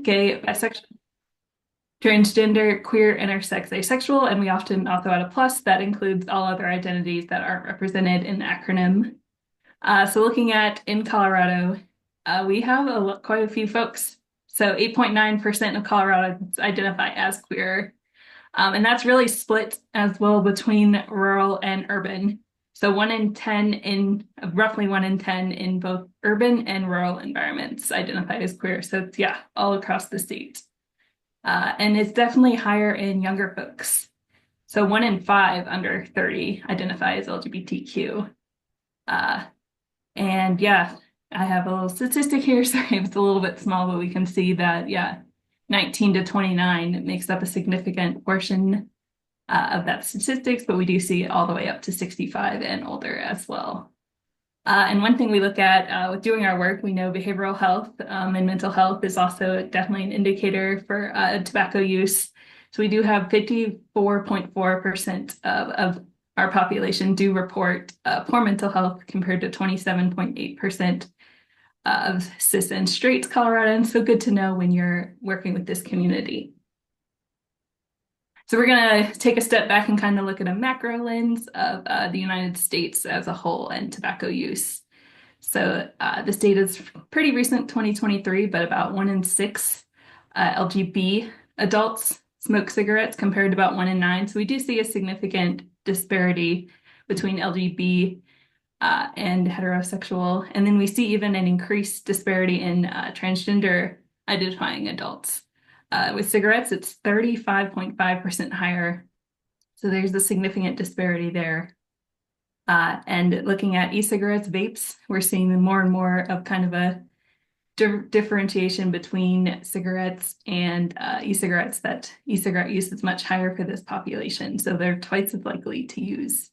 lesbian, gay, bisexual, transgender, queer, intersex, asexual, and we often also add a plus that includes all other identities that aren't represented in the acronym. So looking at in Colorado, we have quite a few folks. So 8.9% of Coloradans identify as queer. And that's really split as well between rural and urban. So roughly 1 in 10 in both urban and rural environments identify as queer. So it's, yeah, all across the state. And it's definitely higher in younger folks. So 1 in 5 under 30 identify as LGBTQ. And yeah, I have a little statistic here. Sorry, it's a little bit small, but we can see that, yeah, 19 to 29 makes up a significant portion of that statistics, but we do see it all the way up to 65 and older as well. And one thing we look at with doing our work, we know behavioral health and mental health is also definitely an indicator for tobacco use. So we do have 54.4% of our population do report poor mental health compared to 27.8% of cis and straight Coloradans. So good to know when you're working with this community. So we're going to take a step back and kind of look at a macro lens of the United States as a whole and tobacco use. So this data is pretty recent, 2023, but about 1 in 6 LGB adults smoke cigarettes compared to about 1 in 9. So we do see a significant disparity between LGB and heterosexual. And then we see even an increased disparity in transgender identifying adults. With cigarettes, it's 35.5% higher. So there's a significant disparity there. And looking at e-cigarettes, vapes, we're seeing more and more of kind of a differentiation between cigarettes and e-cigarettes, that e-cigarette use is much higher for this population. So they're twice as likely to use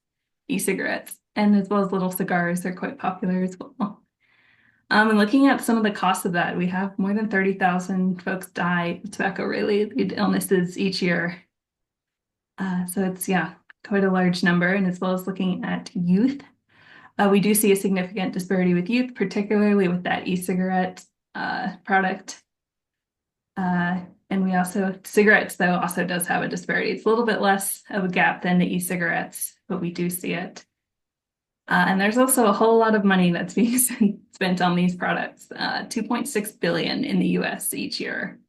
e-cigarettes. And as well as little cigars, they're quite popular as well. And looking at some of the costs of that, we have more than 30,000 folks die of tobacco-related illnesses each year. So it's, yeah, quite a large number. And as well as looking at youth, we do see a significant disparity with youth, particularly with that e-cigarette product. And we also, cigarettes, though, also does have a disparity. It's a little bit less of a gap than the e-cigarettes, but we do see it. And there's also a whole lot of money that's being spent on these products, 2.6 billion in the US each year.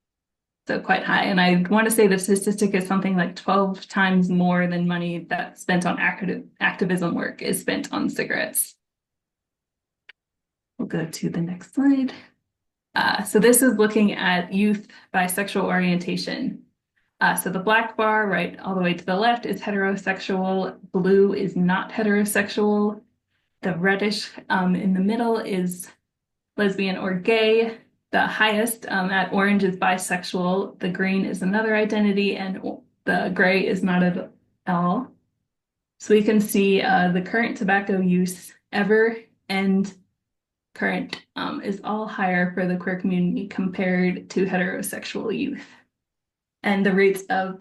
So quite high. And I want to say the statistic is something like 12 times more than money that's spent on activism work is spent on cigarettes. We'll go to the next slide. So this is looking at youth by sexual orientation. So the black bar right all the way to the left is heterosexual. Blue is not heterosexual. The reddish in the middle is lesbian or gay. The highest at orange is bisexual. The green is another identity, and the gray is not at all. So we can see the current tobacco use ever and current is all higher for the queer community compared to heterosexual youth. And the rates of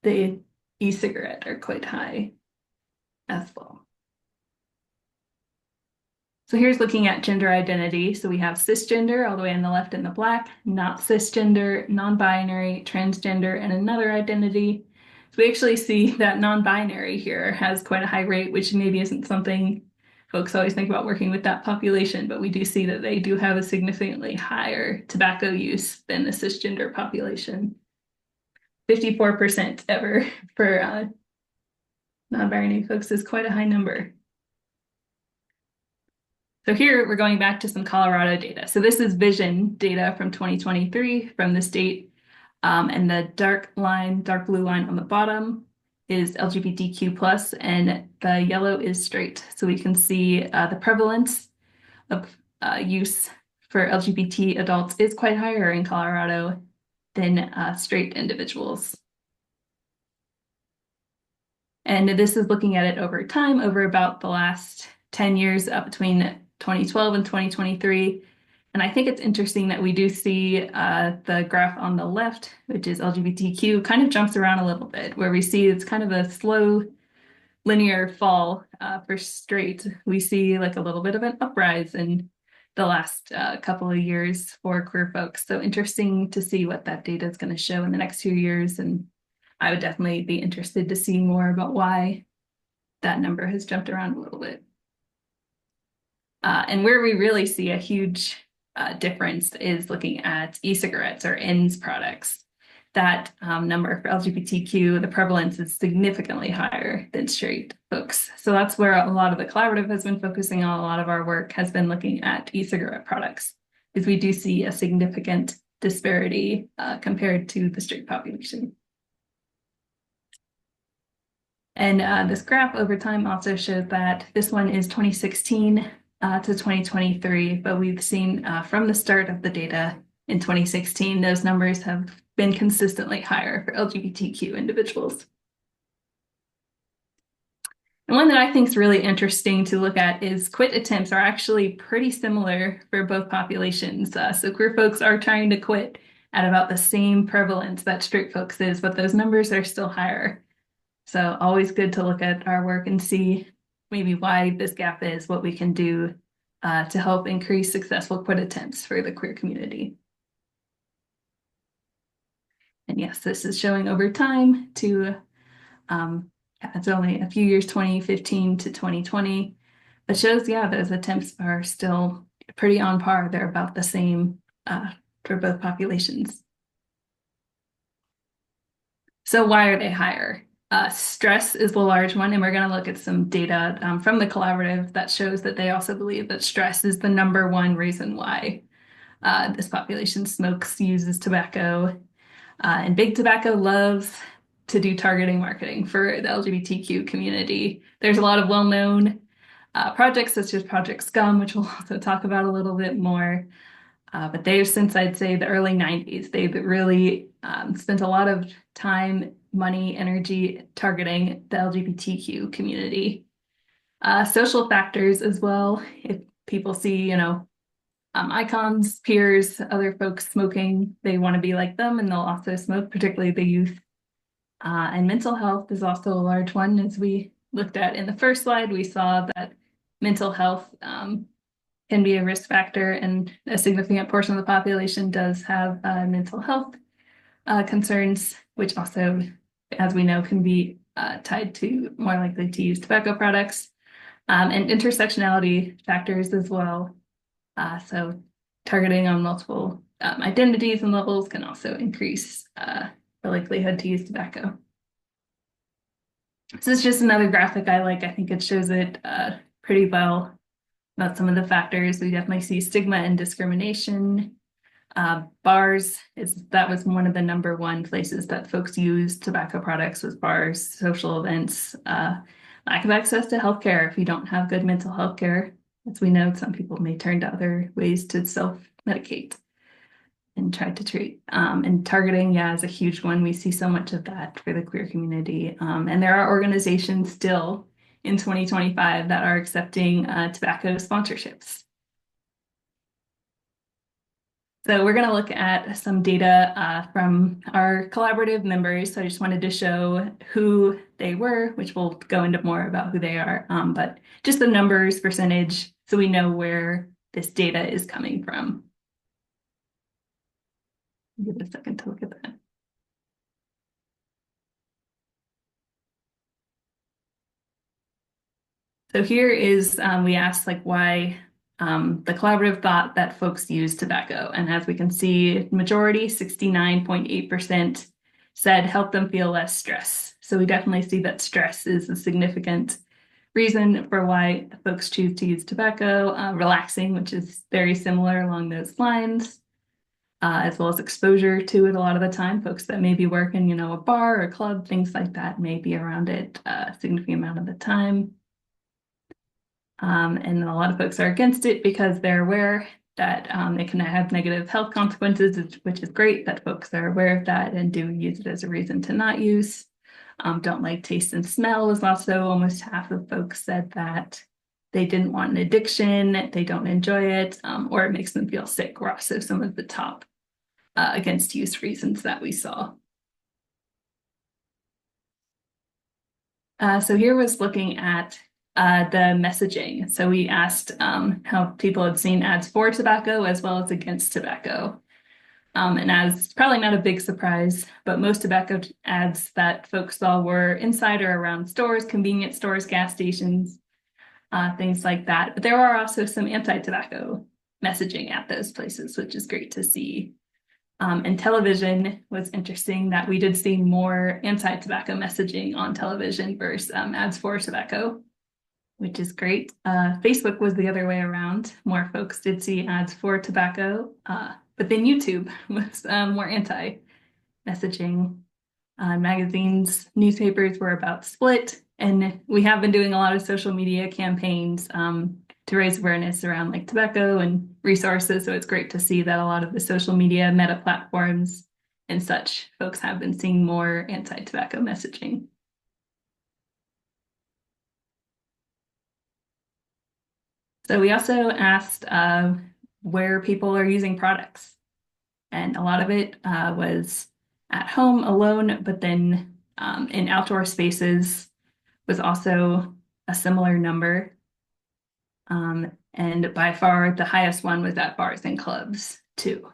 the e-cigarette are quite high as well. So here's looking at gender identity. So we have cisgender all the way on the left in the black, not cisgender, non-binary, transgender, and another identity. So we actually see that non-binary here has quite a high rate, which maybe isn't something folks always think about working with that population, but we do see that they do have a significantly higher tobacco use than the cisgender population. 54% ever for non-binary folks is quite a high number. So here we're going back to some Colorado data. So this is vision data from 2023 from the state. And the dark blue line on the bottom is LGBTQ+, and the yellow is straight. So we can see the prevalence of use for LGBT adults is quite higher in Colorado than straight individuals. And this is looking at it over time, over about the last 10 years between 2012 and 2023. And I think it's interesting that we do see the graph on the left, which is LGBTQ, kind of jumps around a little bit, where we see it's kind of a slow linear fall for straight. We see like a little bit of an uprise in the last couple of years for queer folks. So interesting to see what that data is going to show in the next few years. And I would definitely be interested to see more about why that number has jumped around a little bit. And where we really see a huge difference is looking at e-cigarettes or ENDS products. That number for LGBTQ, the prevalence is significantly higher than straight folks. So that's where a lot of the collaborative has been focusing on. A lot of our work has been looking at e-cigarette products, because we do see a significant disparity compared to the straight population. And this graph over time also shows that this one is 2016 to 2023, but we've seen from the start of the data in 2016, those numbers have been consistently higher for LGBTQ individuals. And one that I think is really interesting to look at is quit attempts are actually pretty similar for both populations. So queer folks are trying to quit at about the same prevalence that straight folks is, but those numbers are still higher. So always good to look at our work and see maybe why this gap is, what we can do to help increase successful quit attempts for the queer community. And yes, this is showing over time to, it's only a few years, 2015 to 2020. It shows, yeah, those attempts are still pretty on par. They're about the same for both populations. So why are they higher? Stress is the large one, and we're going to look at some data from the collaborative that shows that they also believe that stress is the #1 reason why this population smokes, uses tobacco. And Big Tobacco loves to do targeting marketing for the LGBTQ community. There's a lot of well-known projects such as Project Scum, which we'll also talk about a little bit more. But they've, since I'd say the early 90s, they've really spent a lot of time, money, energy targeting the LGBTQ community. Social factors as well. If people see, icons, peers, other folks smoking, they want to be like them, and they'll also smoke, particularly the youth. And mental health is also a large one. As we looked at in the first slide, we saw that mental health can be a risk factor, and a significant portion of the population does have mental health concerns, which also, as we know, can be tied to more likely to use tobacco products, and intersectionality factors as well. So targeting on multiple identities and levels can also increase the likelihood to use tobacco. So this is just another graphic I like. I think it shows it pretty well about some of the factors. We definitely see stigma and discrimination. Bars, that was one of the #1 places that folks use tobacco products, was bars, social events, lack of access to healthcare. If you don't have good mental health care, as we know, some people may turn to other ways to self-medicate and try to treat. And targeting, yeah, is a huge one. We see so much of that for the queer community. And there are organizations still in 2025 that are accepting tobacco sponsorships. So we're going to look at some data from our collaborative members. So I just wanted to show who they were, which we'll go into more about who they are, but just the numbers, percentage, so we know where this data is coming from. Give it a second to look at that. So here is, we asked why the collaborative thought that folks use tobacco. And as we can see, majority, 69.8%, said help them feel less stress. So we definitely see that stress is a significant reason for why folks choose to use tobacco. Relaxing, which is very similar along those lines, as well as exposure to it a lot of the time. Folks that may be working, a bar or a club, things like that, may be around it a significant amount of the time. And a lot of folks are against it because they're aware that it can have negative health consequences, which is great that folks are aware of that and do use it as a reason to not use. Don't like taste and smell was also almost half of folks said that they didn't want an addiction, they don't enjoy it, or it makes them feel sick, were also some of the top against use reasons that we saw. So here was looking at The messaging. So we asked how people had seen ads for tobacco as well as against tobacco. And as probably not a big surprise, but most tobacco ads that folks saw were inside or around stores, convenience stores, gas stations, things like that. But there are also some anti-tobacco messaging at those places, which is great to see. And television was interesting that we did see more anti-tobacco messaging on television versus ads for tobacco, which is great. Facebook was the other way around. More folks did see ads for tobacco, but then YouTube was more anti-messaging. Magazines, newspapers were about split, and we have been doing a lot of social media campaigns to raise awareness around like tobacco and resources. So it's great to see that a lot of the social media meta platforms and such folks have been seeing more anti-tobacco messaging. So we also asked where people are using products. And a lot of it was at home alone, but then in outdoor spaces was also a similar number. And by far the highest one was at bars and clubs too.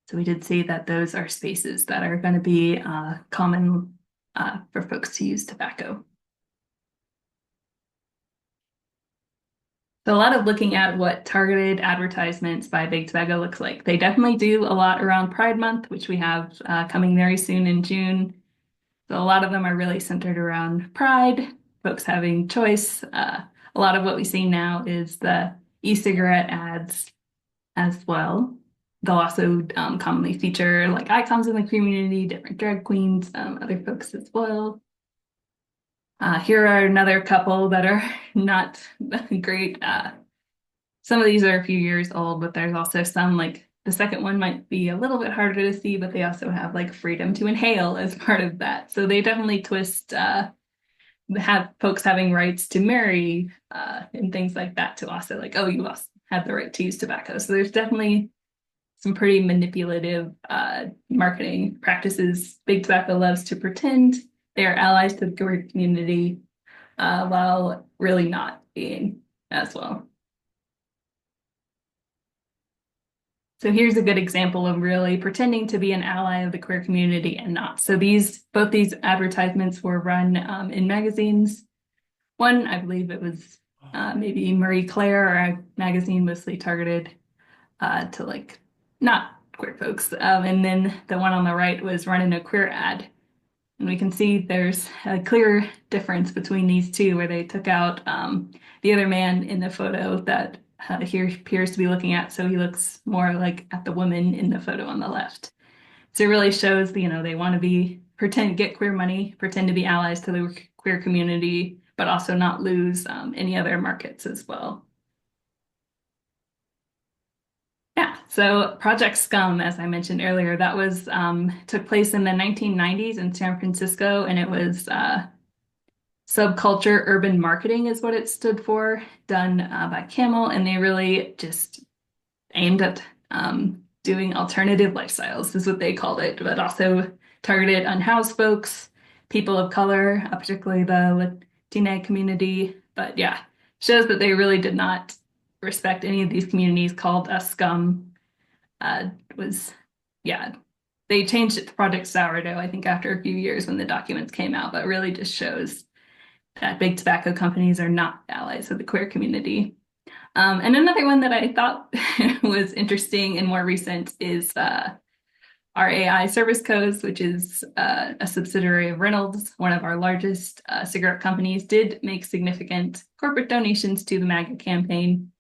So we did see that those are spaces that are going to be common for folks to use tobacco. So a lot of looking at what targeted advertisements by Big Tobacco looks like. They definitely do a lot around Pride Month, which we have coming very soon in June. So a lot of them are really centered around Pride, folks having choice. A lot of what we see now is the e-cigarette ads as well. They'll also commonly feature like icons in the community, different drag queens, other folks as well. Here are another couple that are not great. Some of these are a few years old, but there's also some like the second one might be a little bit harder to see, but they also have like freedom to inhale as part of that. So they definitely twist have folks having rights to marry and things like that to also like, oh, you also have the right to use tobacco. So there's definitely some pretty manipulative marketing practices. Big Tobacco loves to pretend they are allies to the queer community while really not being as well. So here's a good example of really pretending to be an ally of the queer community and not. So both these advertisements were run in magazines. One, I believe it was maybe Marie Claire, or a magazine mostly targeted to like not queer folks. And then the one on the right was running a queer ad. And we can see there's a clear difference between these two where they took out the other man in the photo that here appears to be looking at. So he looks more like at the woman in the photo on the left. So it really shows, they want to get queer money, pretend to be allies to the queer community, but also not lose any other markets as well. Yeah, so Project Scum, as I mentioned earlier, that was took place in the 1990s in San Francisco, and it was subculture urban marketing is what it stood for, done by Camel, and they really just aimed at doing alternative lifestyles, is what they called it, but also targeted unhoused folks, people of color, particularly the Latina community. But yeah, shows that they really did not respect any of these communities, called us scum. They changed it to Project Sourdough, I think, after a few years when the documents came out, but really just shows that big tobacco companies are not allies of the queer community. And another one that I thought was interesting and more recent is RAI Service Codes, which is a subsidiary of Reynolds, one of our largest cigarette companies, did make significant corporate donations to the MAGA campaign.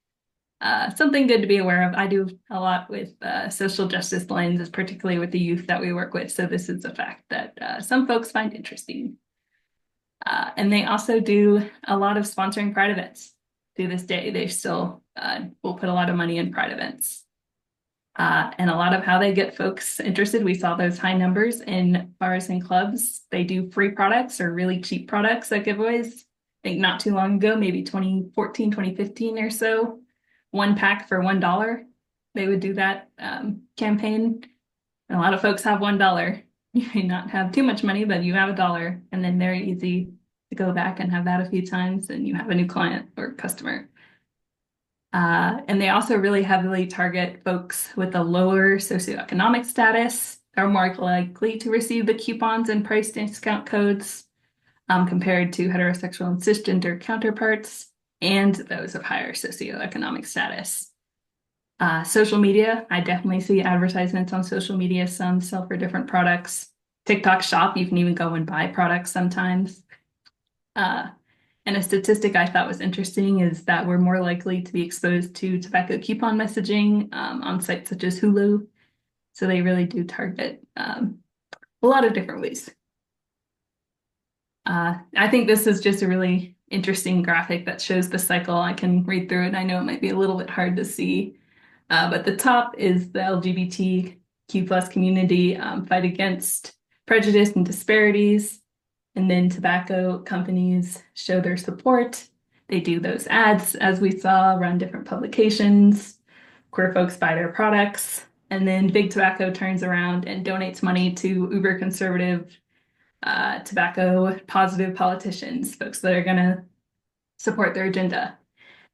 Something good to be aware of. I do a lot with social justice lenses, particularly with the youth that we work with. So this is a fact that some folks find interesting. And they also do a lot of sponsoring Pride events. To this day, they still will put a lot of money in Pride events. And a lot of how they get folks interested, we saw those high numbers in bars and clubs. They do free products or really cheap products at giveaways. I think not too long ago, maybe 2014, 2015 or so, one pack for $1. They would do that campaign. And a lot of folks have $1. You may not have too much money, but you have $1, and then very easy to go back and have that a few times, and you have a new client or customer. And they also really heavily target folks with a lower socioeconomic status. Are more likely to receive the coupons and price discount codes compared to heterosexual and cisgender counterparts and those of higher socioeconomic status. Social media, I definitely see advertisements on social media. Some sell for different products. TikTok Shop, you can even go and buy products sometimes. And a statistic I thought was interesting is that we're more likely to be exposed to tobacco coupon messaging on sites such as Hulu. So they really do target a lot of different ways. I think this is just a really interesting graphic that shows the cycle. I can read through it. I know it might be a little bit hard to see, but the top is the LGBTQ plus community fight against prejudice and disparities. And then tobacco companies show their support. They do those ads, as we saw, run different publications. Queer folks buy their products. And then Big Tobacco turns around and donates money to uber conservative, tobacco positive politicians, folks that are going to support their agenda.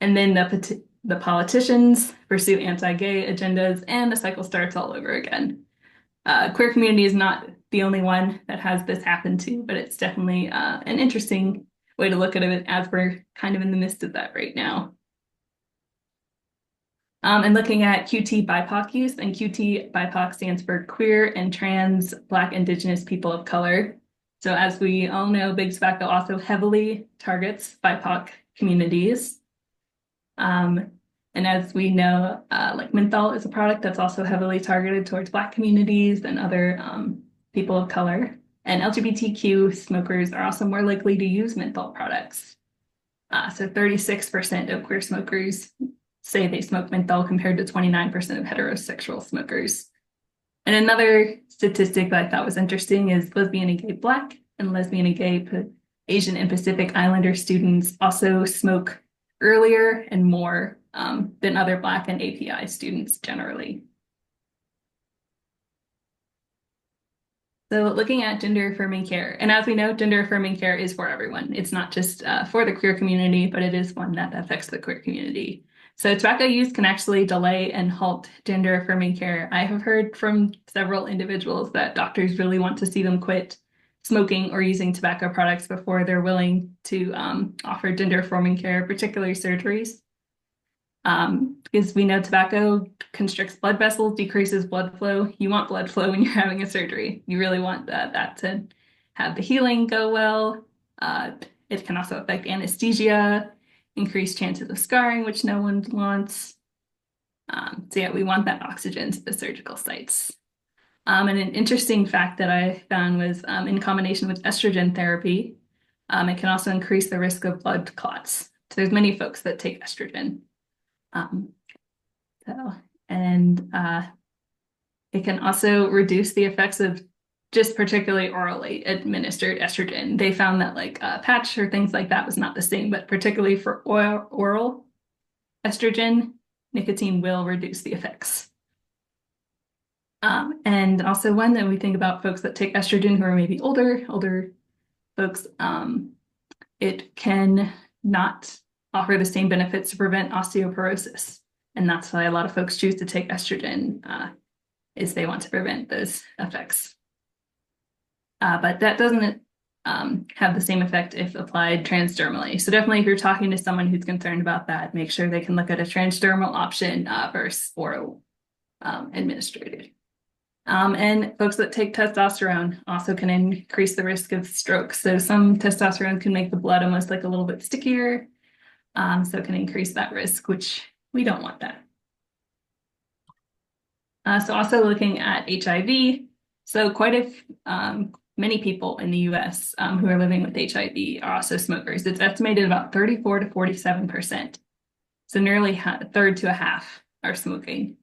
And then the politicians pursue anti-gay agendas, and the cycle starts all over again. Queer community is not the only one that has this happen to, but it's definitely an interesting way to look at it as we're kind of in the midst of that right now. And looking at QT BIPOC use, and QT BIPOC stands for queer and trans Black, Indigenous people of color. So as we all know, Big Tobacco also heavily targets BIPOC communities. And as we know, like menthol is a product that's also heavily targeted towards Black communities and other people of color. And LGBTQ smokers are also more likely to use menthol products. So 36% of queer smokers say they smoke menthol compared to 29% of heterosexual smokers. And another statistic that I thought was interesting is lesbian and gay Black and lesbian and gay Asian and Pacific Islander students also smoke earlier and more than other Black and API students generally. So looking at gender affirming care, and as we know, gender affirming care is for everyone. It's not just for the queer community, but it is one that affects the queer community. So tobacco use can actually delay and halt gender affirming care. I have heard from several individuals that doctors really want to see them quit smoking or using tobacco products before they're willing to offer gender affirming care, particularly surgeries. Because we know tobacco constricts blood vessels, decreases blood flow. You want blood flow when you're having a surgery. You really want that to have the healing go well. It can also affect anesthesia, increase chances of scarring, which no one wants. So yeah, we want that oxygen to the surgical sites. And an interesting fact that I found was in combination with estrogen therapy, it can also increase the risk of blood clots. So there's many folks that take estrogen. It can also reduce the effects of just particularly orally administered estrogen. They found that like a patch or things like that was not the same, but particularly for oral estrogen, nicotine will reduce the effects. And also when then we think about folks that take estrogen who are maybe older folks, it can not offer the same benefits to prevent osteoporosis. And that's why a lot of folks choose to take estrogen, is they want to prevent those effects. But that doesn't have the same effect if applied transdermally. So definitely if you're talking to someone who's concerned about that, make sure they can look at a transdermal option versus oral administered. And folks that take testosterone also can increase the risk of stroke. So some testosterone can make the blood almost like a little bit stickier. So it can increase that risk, which we don't want that. So also looking at HIV. So quite many people in the US who are living with HIV are also smokers. It's estimated about 34 to 47%. So nearly a third to a half are smoking.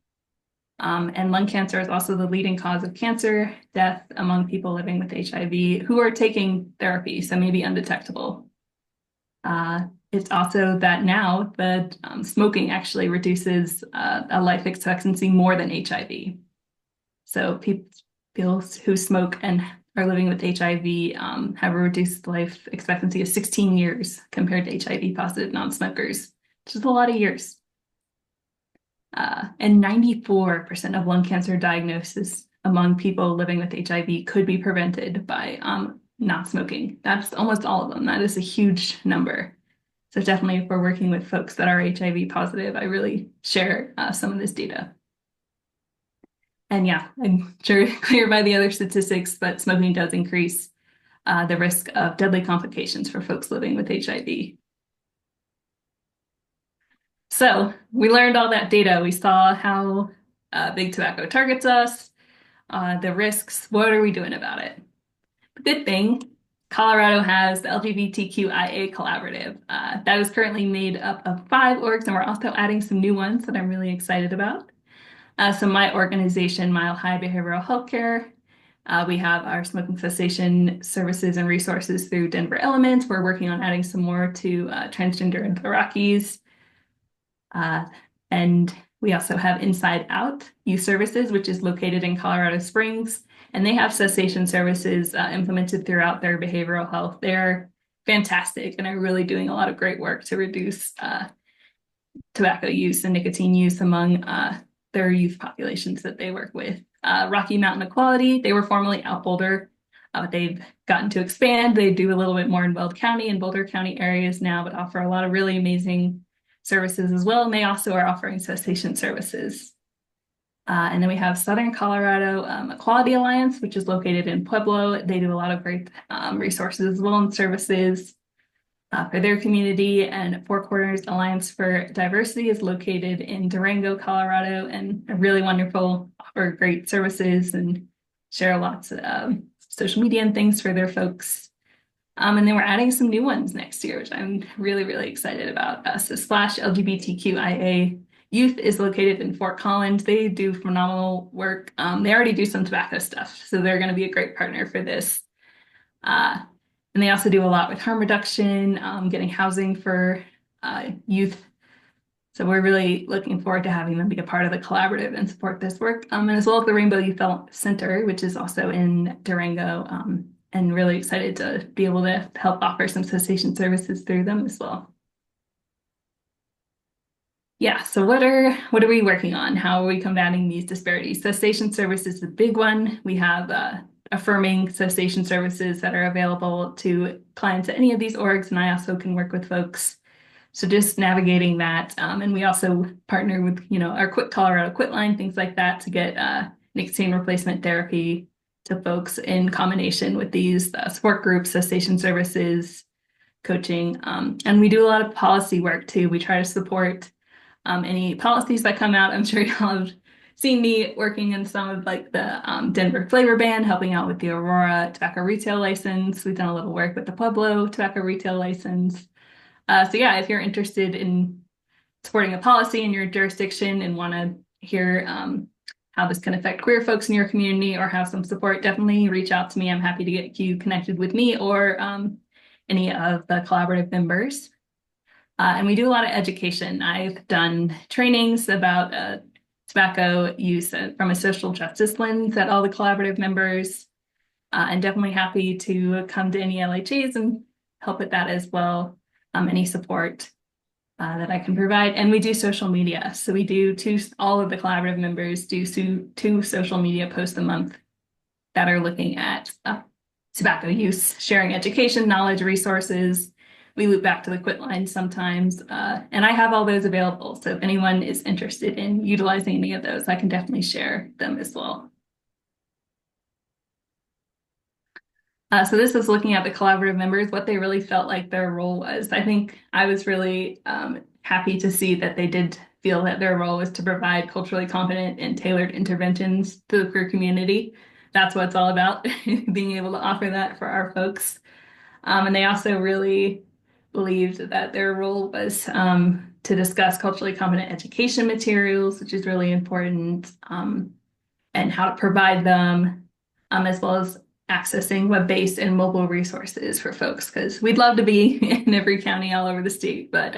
And lung cancer is also the leading cause of cancer death among people living with HIV who are taking therapy, so maybe undetectable. It's also that now the smoking actually reduces a life expectancy more than HIV. So people who smoke and are living with HIV have a reduced life expectancy of 16 years compared to HIV positive non-smokers, which is a lot of years. And 94% of lung cancer diagnosis among people living with HIV could be prevented by not smoking. That's almost all of them. That is a huge number. So definitely if we're working with folks that are HIV positive, I really share some of this data. And yeah, I'm sure clear by the other statistics, but smoking does increase the risk of deadly complications for folks living with HIV. So we learned all that data. We saw how big tobacco targets us, the risks. What are we doing about it? The good thing, Colorado has the LGBTQIA collaborative. That is currently made up of 5 orgs, and we're also adding some new ones that I'm really excited about. So my organization, Mile High Behavioral Healthcare, we have our smoking cessation services and resources through Denver Elements. We're working on adding some more to transgender in the Rockies. And we also have Inside Out Youth Services, which is located in Colorado Springs. And they have cessation services implemented throughout their behavioral health. They're fantastic and are really doing a lot of great work to reduce tobacco use and nicotine use among their youth populations that they work with. Rocky Mountain Equality, they were formerly out Boulder. They've gotten to expand. They do a little bit more in Weld County and Boulder County areas now, but offer a lot of really amazing services as well. And they also are offering cessation services. And then we have Southern Colorado Equality Alliance, which is located in Pueblo. They do a lot of great resources as well and services for their community. And Four Corners Alliance for Diversity is located in Durango, Colorado, and are really wonderful, offer great services and share lots of social media and things for their folks. And then we're adding some new ones next year, which I'm really, really excited about. So Splash LGBTQIA Youth is located in Fort Collins. They do phenomenal work. They already do some tobacco stuff, so they're going to be a great partner for this. And they also do a lot with harm reduction, getting housing for youth. So we're really looking forward to having them be a part of the collaborative and support this work. And as well as the Rainbow Youth Center, which is also in Durango, and really excited to be able to help offer some cessation services through them as well. Yeah, so what are we working on? How are we combating these disparities? Cessation services is a big one. We have affirming cessation services that are available to clients at any of these orgs, and I also can work with folks. So just navigating that, and we also partner with, our Quit Colorado Quit line, things like that, to get nicotine replacement therapy to folks in combination with these support groups, cessation services, coaching, and we do a lot of policy work too. We try to support any policies that come out. I'm sure y'all have seen me working in some of the Denver flavor ban, helping out with the Aurora tobacco retail license. We've done a little work with the Pueblo tobacco retail license. So yeah, if you're interested in supporting a policy in your jurisdiction and want to hear how this can affect queer folks in your community or have some support, definitely reach out to me. I'm happy to get you connected with me or any of the collaborative members. And we do a lot of education. I've done trainings about tobacco use from a social justice lens at all the collaborative members, and definitely happy to come to any LHAs and help with that as well. Any support that I can provide. And we do social media. So we do all of the collaborative members do two social media posts a month that are looking at tobacco use, sharing education, knowledge, resources. We loop back to the Quit line sometimes. And I have all those available. So if anyone is interested in utilizing any of those, I can definitely share them as well. So this is looking at the collaborative members, what they really felt like their role was. I think I was really happy to see that they did feel that their role was to provide culturally competent and tailored interventions to the queer community. That's what it's all about, being able to offer that for our folks. And they also really believed that their role was to discuss culturally competent education materials, which is really important, and how to provide them, as well as accessing web-based and mobile resources for folks, because we'd love to be in every county all over the state, but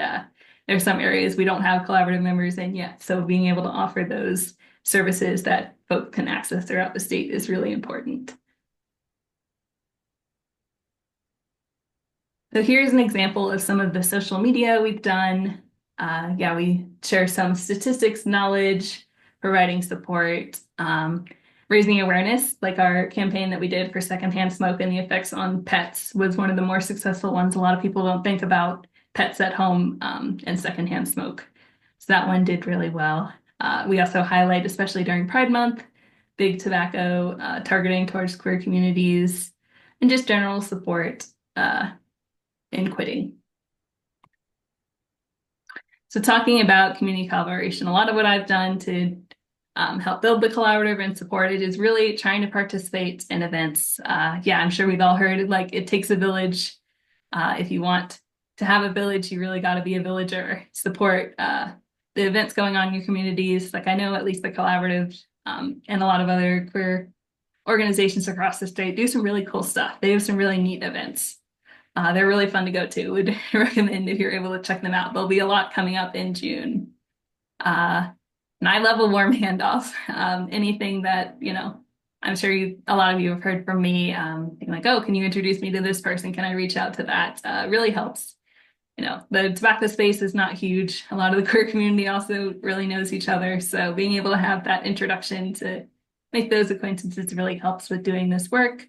there's some areas we don't have collaborative members in yet. So being able to offer those services that folks can access throughout the state is really important. So here's an example of some of the social media we've done. Yeah, we share some statistics, knowledge, providing support, raising awareness, like our campaign that we did for secondhand smoke and the effects on pets was one of the more successful ones. A lot of people don't think about pets at home and secondhand smoke. So that one did really well. We also highlight, especially during Pride Month, big tobacco targeting towards queer communities and just general support in quitting. So talking about community collaboration, a lot of what I've done to help build the collaborative and support it is really trying to participate in events. Yeah, I'm sure we've all heard like it takes a village. If you want to have a village, you really got to be a villager. Support the events going on in your communities. Like I know at least the collaborative and a lot of other queer organizations across the state do some really cool stuff. They have some really neat events. They're really fun to go to. Would recommend if you're able to check them out. There'll be a lot coming up in June. And I love a warm handoff. Anything that, I'm sure a lot of you have heard from me, being like, oh, can you introduce me to this person? Can I reach out to that? Really helps. The tobacco space is not huge. A lot of the queer community also really knows each other. So being able to have that introduction to make those acquaintances really helps with doing this work.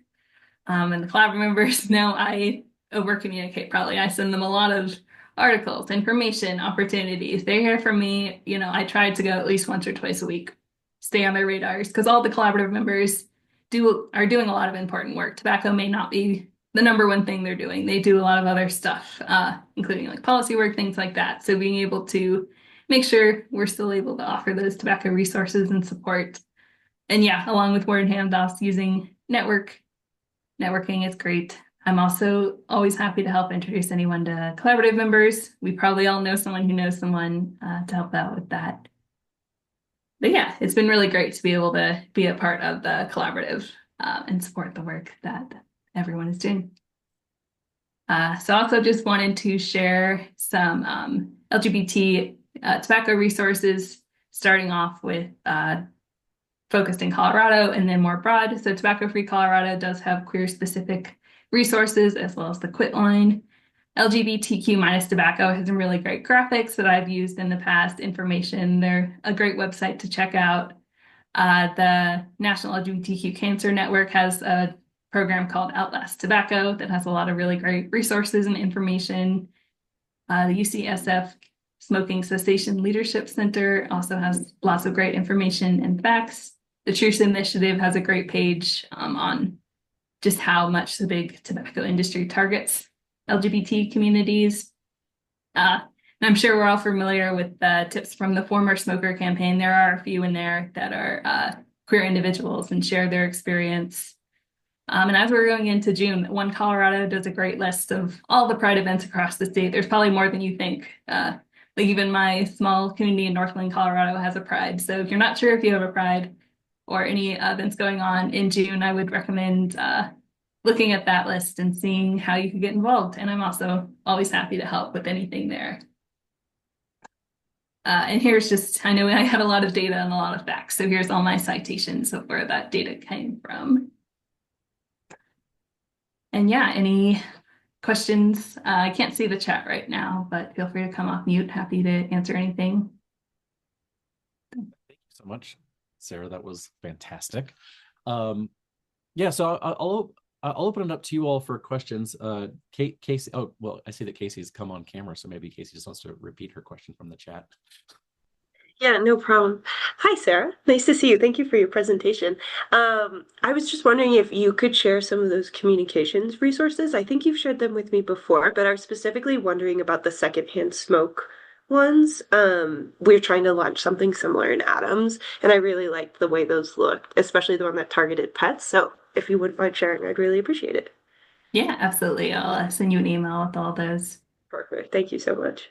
And the collaborative members know I over communicate probably. I send them a lot of articles, information, opportunities. They hear from me. I try to go at least once or twice a week, stay on their radars because all the collaborative members are doing a lot of important work. Tobacco may not be the number one thing they're doing. They do a lot of other stuff, including like policy work, things like that. So being able to make sure we're still able to offer those tobacco resources and support. And yeah, along with word handoffs, using networking is great. I'm also always happy to help introduce anyone to collaborative members. We probably all know someone who knows someone to help out with that. But yeah, it's been really great to be able to be a part of the collaborative and support the work that everyone is doing. So I also just wanted to share some LGBT tobacco resources, starting off with focused in Colorado and then more broad. So Tobacco Free Colorado does have queer specific resources as well as the quit line. LGBTQ minus tobacco has some really great graphics that I've used in the past, information. They're a great website to check out. The National LGBTQ Cancer Network has a program called Outlast Tobacco that has a lot of really great resources and information. The UCSF Smoking Cessation Leadership Center also has lots of great information and facts. The Truth Initiative has a great page on just how much the big tobacco industry targets LGBT communities. And I'm sure we're all familiar with the tips from the Former Smoker campaign. There are a few in there that are queer individuals and share their experience. And as we're going into June, One Colorado does a great list of all the Pride events across the state. There's probably more than you think. Like even my small community in Northland, Colorado has a Pride. So if you're not sure if you have a Pride or any events going on in June, I would recommend looking at that list and seeing how you can get involved. And I'm also always happy to help with anything there. And here's just, I know I had a lot of data and a lot of facts. So here's all my citations of where that data came from. And yeah, any questions? I can't see the chat right now, but feel free to come off mute. Happy to answer anything. Thank you so much, Sarah. That was fantastic. Yeah, so I'll open it up to you all for questions. Casey, oh, well, I see that Casey's come on camera, so maybe Casey just wants to repeat her question from the chat. Yeah, no problem. Hi, Sarah. Nice to see you. Thank you for your presentation. I was just wondering if you could share some of those communications resources. I think you've shared them with me before, but I was specifically wondering about the secondhand smoke ones. We're trying to launch something similar in Adams, and I really liked the way those looked, especially the one that targeted pets. So if you wouldn't mind sharing, I'd really appreciate it. Yeah, absolutely. I'll send you an email with all those. Perfect. Thank you so much.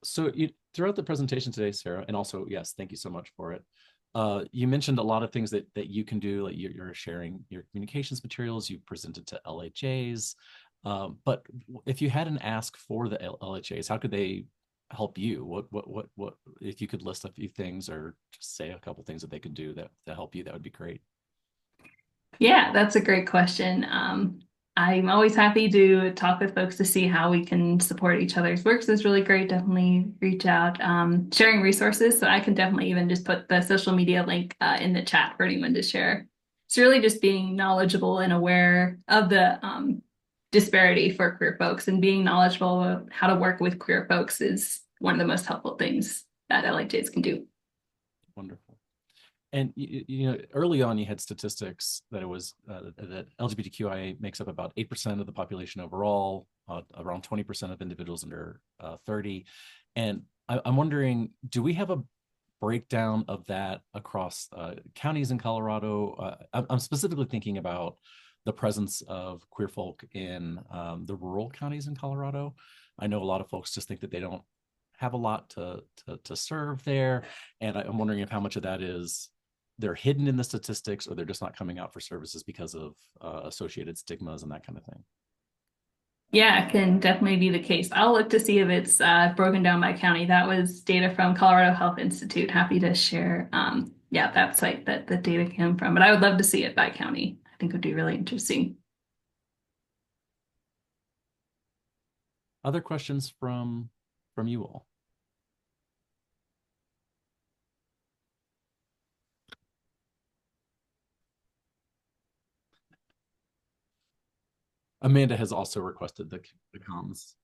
So throughout the presentation today, Sarah, and also, yes, thank you so much for it. You mentioned a lot of things that you can do, like you're sharing your communications materials, you presented to LHAs, but if you had an ask for the LHAs, how could they help you? What if you could list a few things or just say a couple things that they could do that to help you, that would be great. Yeah, that's a great question. I'm always happy to talk with folks to see how we can support each other's works is really great. Definitely reach out. Sharing resources. So I can definitely even just put the social media link in the chat for anyone to share. It's really just being knowledgeable and aware of the disparity for queer folks, and being knowledgeable of how to work with queer folks is one of the most helpful things that LHJs can do. Wonderful. And early on, you had statistics that it was that LGBTQIA makes up about 8% of the population overall, around 20% of individuals under 30. And I'm wondering, do we have a breakdown of that across counties in Colorado? I'm specifically thinking about the presence of queer folk in the rural counties in Colorado. I know a lot of folks just think that they don't have a lot to serve there, and I'm wondering if how much of that is they're hidden in the statistics, or they're just not coming out for services because of associated stigmas and that kind of thing. Yeah, it can definitely be the case. I'll look to see if it's broken down by county. That was data from Colorado Health Institute. Happy to share, yeah, that site that the data came from. But I would love to see it by county. I think it would be really interesting. Other questions from you all? Amanda has also requested the comms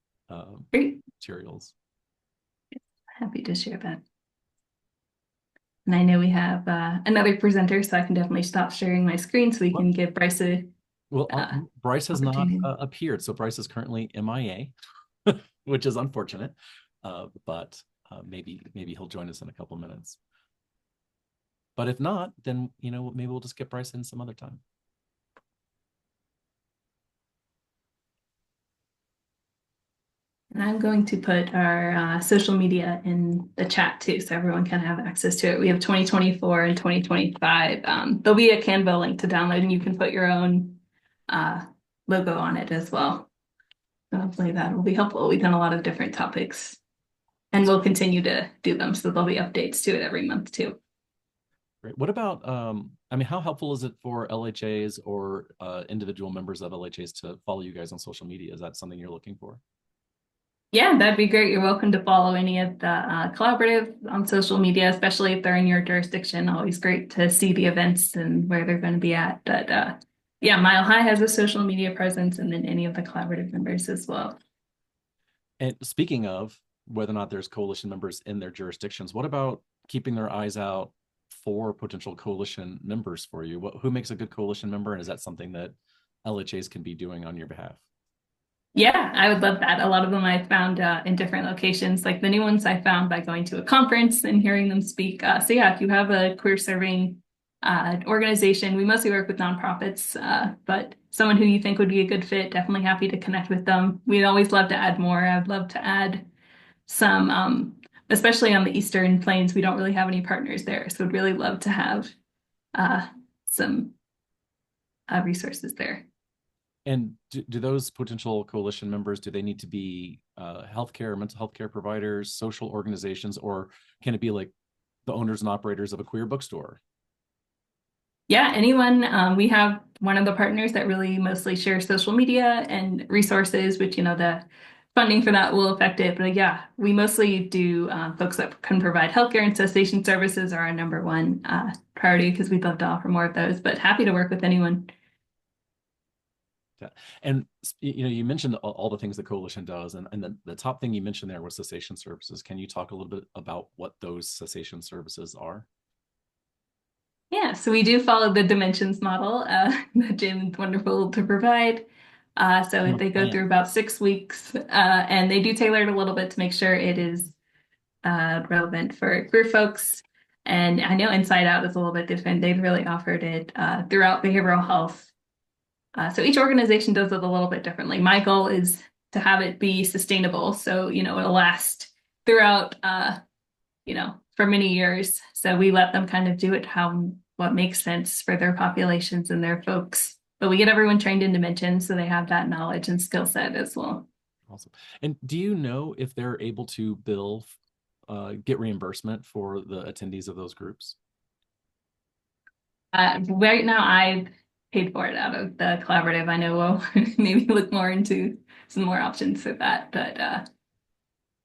Great. materials. Happy to share that. And I know we have another presenter, so I can definitely stop sharing my screen so we can give Bryce a Well, Bryce has not appeared, so Bryce is currently MIA, which is unfortunate, but maybe he'll join us in a couple minutes. But if not, then maybe we'll just get Bryce in some other time. And I'm going to put our social media in the chat too, so everyone can have access to it. We have 2024 and 2025. There'll be a Canva link to download, and you can put your own logo on it as well. So hopefully that will be helpful. We've done a lot of different topics, and we'll continue to do them, so there'll be updates to it every month too. Great. What about, I mean, how helpful is it for LHAs or individual members of LHAs to follow you guys on social media? Is that something you're looking for? Yeah, that'd be great. You're welcome to follow any of the collaborative on social media, especially if they're in your jurisdiction. Always great to see the events and where they're going to be at. But yeah, Mile High has a social media presence, and then any of the collaborative members as well. And speaking of whether or not there's coalition members in their jurisdictions, what about keeping their eyes out for potential coalition members for you? Who makes a good coalition member? And is that something that LHAs can be doing on your behalf? Yeah, I would love that. A lot of them I found in different locations, like the new ones I found by going to a conference and hearing them speak. So yeah, if you have a queer serving organization, we mostly work with nonprofits, but someone who you think would be a good fit, definitely happy to connect with them. We'd always love to add more. I'd love to add some, especially on the Eastern Plains, we don't really have any partners there. So we'd really love to have some resources there. And do those potential coalition members, do they need to be healthcare, mental health care providers, social organizations, or can it be like the owners and operators of a queer bookstore? Yeah, anyone. We have one of the partners that really mostly shares social media and resources, which, the funding for that will affect it. But yeah, we mostly do folks that can provide healthcare and cessation services are our number one priority, because we'd love to offer more of those, but happy to work with anyone. Yeah. And you mentioned all the things the coalition does, and the top thing you mentioned there was cessation services. Can you talk a little bit about what those cessation services are? Yeah, so we do follow the dimensions model that Jim's wonderful to provide. So they go through about 6 weeks, and they do tailor it a little bit to make sure it is relevant for queer folks. And I know Inside Out is a little bit different. They've really offered it throughout behavioral health. So each organization does it a little bit differently. My goal is to have it be sustainable. So, it'll last throughout, for many years. So we let them kind of do it what makes sense for their populations and their folks. But we get everyone trained in dimensions, so they have that knowledge and skill set as well. Awesome. And do you know if they're able to get reimbursement for the attendees of those groups? Right now, paid for it out of the collaborative. I know we'll maybe look more into some more options for that, but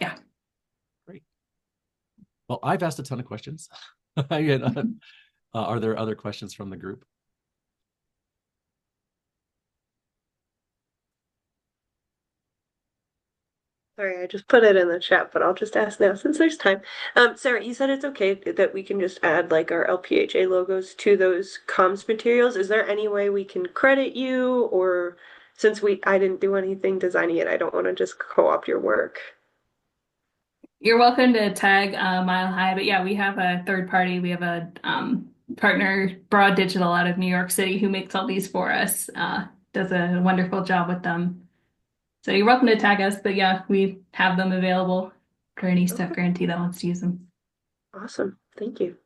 yeah. Great. Well, I've asked a ton of questions. Are there other questions from the group? Sorry, I just put it in the chat, but I'll just ask now since there's time. Sarah, you said it's okay that we can just add like our LPHA logos to those comms materials. Is there any way we can credit you, or since I didn't do anything designing it, I don't want to just co-opt your work. You're welcome to tag Mile High, but yeah, we have a third party. We have a partner, Broad Digital, out of New York City, who makes all these for us. Does a wonderful job with them. So you're welcome to tag us, but yeah, we have them available for any staff Okay, grantee that wants to use them. awesome. Thank you.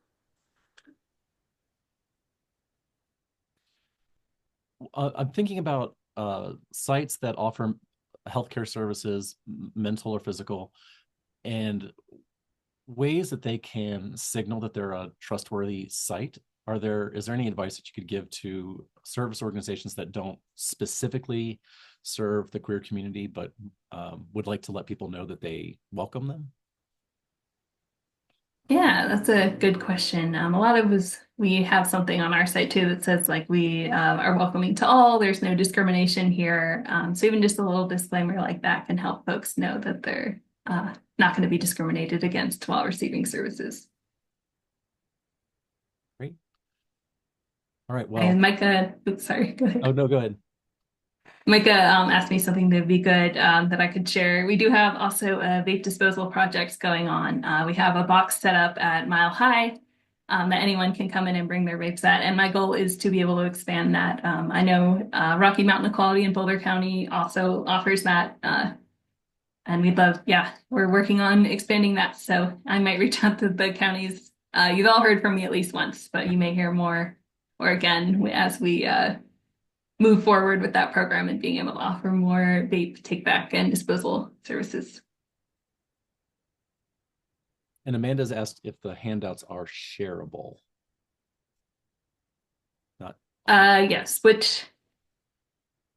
I'm thinking about sites that offer healthcare services, mental or physical, and ways that they can signal that they're a trustworthy site. Is there any advice that you could give to service organizations that don't specifically serve the queer community, but would like to let people know that they welcome them? Yeah, that's a good question. A lot of us, we have something on our site too that says like we are welcoming to all, there's no discrimination here. So even just a little disclaimer like that can help folks know that they're not going to be discriminated against while receiving services. Great. All right, well. And Micah, oops, sorry, go ahead. Oh, no, go ahead. Micah asked me something that would be good that I could share. We do have also vape disposal projects going on. We have a box set up at Mile High that anyone can come in and bring their vapes at. And my goal is to be able to expand that. I know Rocky Mountain Equality in Boulder County also offers that. And we'd love, yeah, we're working on expanding that. So I might reach out to the counties. You've all heard from me at least once, but you may hear more or again as we move forward with that program and being able to offer more vape take back and disposal services. And Amanda's asked if the handouts are shareable. Not. Yes, which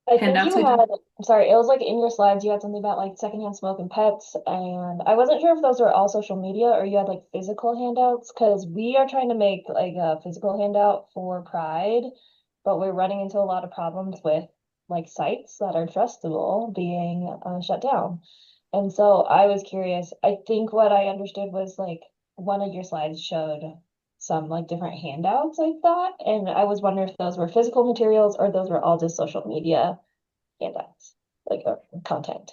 I think handouts you we do? had, I'm sorry, it was like in your slides, you had something about like secondhand smoke and pets, and I wasn't sure if those were all social media or you had like physical handouts, because we are trying to make like a physical handout for Pride, but we're running into a lot of problems with like sites that are trustable being shut down. And so I was curious, I think what I understood was like one of your slides showed some like different handouts, I thought, and I was wondering if those were physical materials or those were all just social media handouts, like content.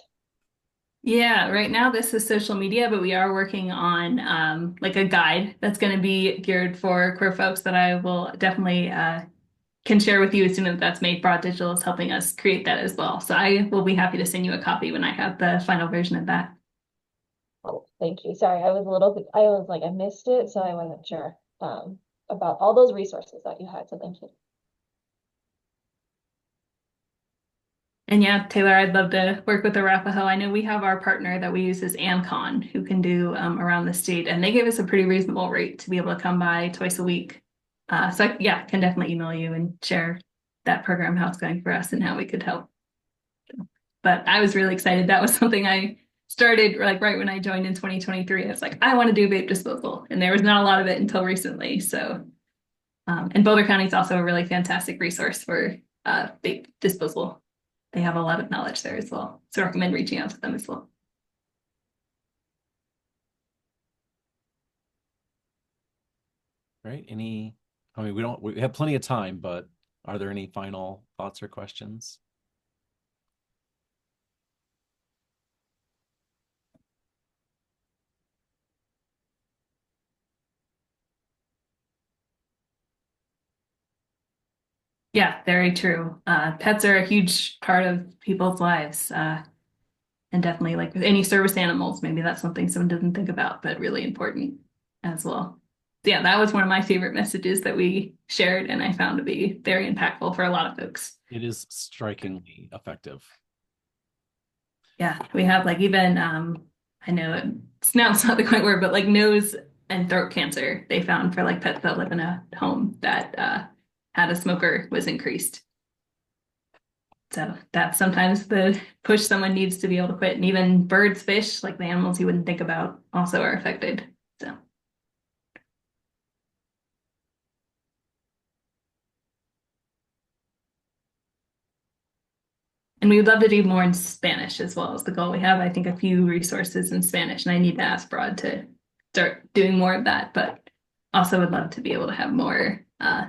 Yeah, right now this is social media, but we are working on like a guide that's going to be geared for queer folks that I will definitely can share with you as soon as that's made. Broad Digital is helping us create that as well. So I will be happy to send you a copy when I have the final version of that. Oh, thank you. Sorry, I was a little bit, I was like, I missed it, so I wasn't sure about all those resources that you had. So thank you. And yeah, Taylor, I'd love to work with Arapahoe. I know we have our partner that we use is AmCon, who can do around the state, and they gave us a pretty reasonable rate to be able to come by twice a week. So yeah, can definitely email you and share that program, how it's going for us and how we could help. But I was really excited. That was something I started like right when I joined in 2023. I was like, I want to do vape disposal, and there was not a lot of it until recently. So, and Boulder County is also a really fantastic resource for vape disposal. They have a lot of knowledge there as well. So I recommend reaching out to them as well. Right. I mean, we have plenty of time, but are there any final thoughts or questions? Yeah, very true. Pets are a huge part of people's lives. And definitely like with any service animals, maybe that's something someone doesn't think about, but really important as well. So yeah, that was one of my favorite messages that we shared and I found to be very impactful for a lot of folks. It is strikingly effective. Yeah, we have like even I know it's now it's not the quite word, but like nose and throat cancer they found for like pets that live in a home that had a smoker was increased. So that's sometimes the push someone needs to be able to quit. And even birds, fish, like the animals you wouldn't think about, also are affected. So. And we would love to do more in Spanish as well as the goal. We have, I think, a few resources in Spanish, and I need to ask Broad to start doing more of that, but also would love to be able to have more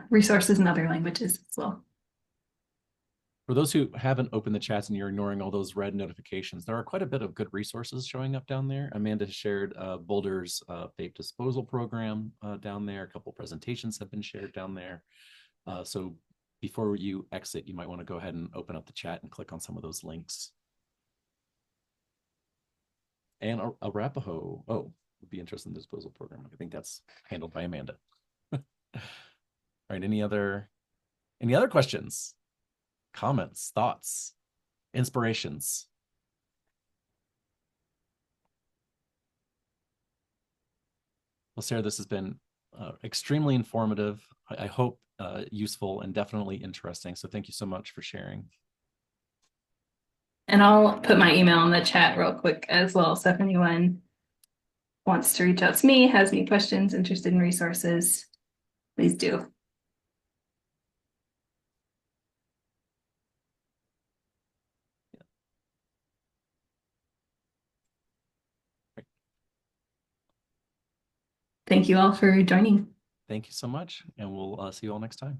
resources in other languages as well. For those who haven't opened the chats and you're ignoring all those red notifications, there are quite a bit of good resources showing up down there. Amanda shared Boulder's vape disposal program down there. A couple presentations have been shared down there. So before you exit, you might want to go ahead and open up the chat and click on some of those links. And Arapaho, would be interested in the disposal program. I think that's handled by Amanda. All right, any other questions? Comments, thoughts, inspirations? Well, Sarah, this has been extremely informative. I hope useful and definitely interesting. So thank you so much for sharing. And I'll put my email in the chat real quick as well. So if anyone wants to reach out to me, has any questions, interested in resources, please do. Thank you all for joining. Thank you so much. And we'll see you all next time.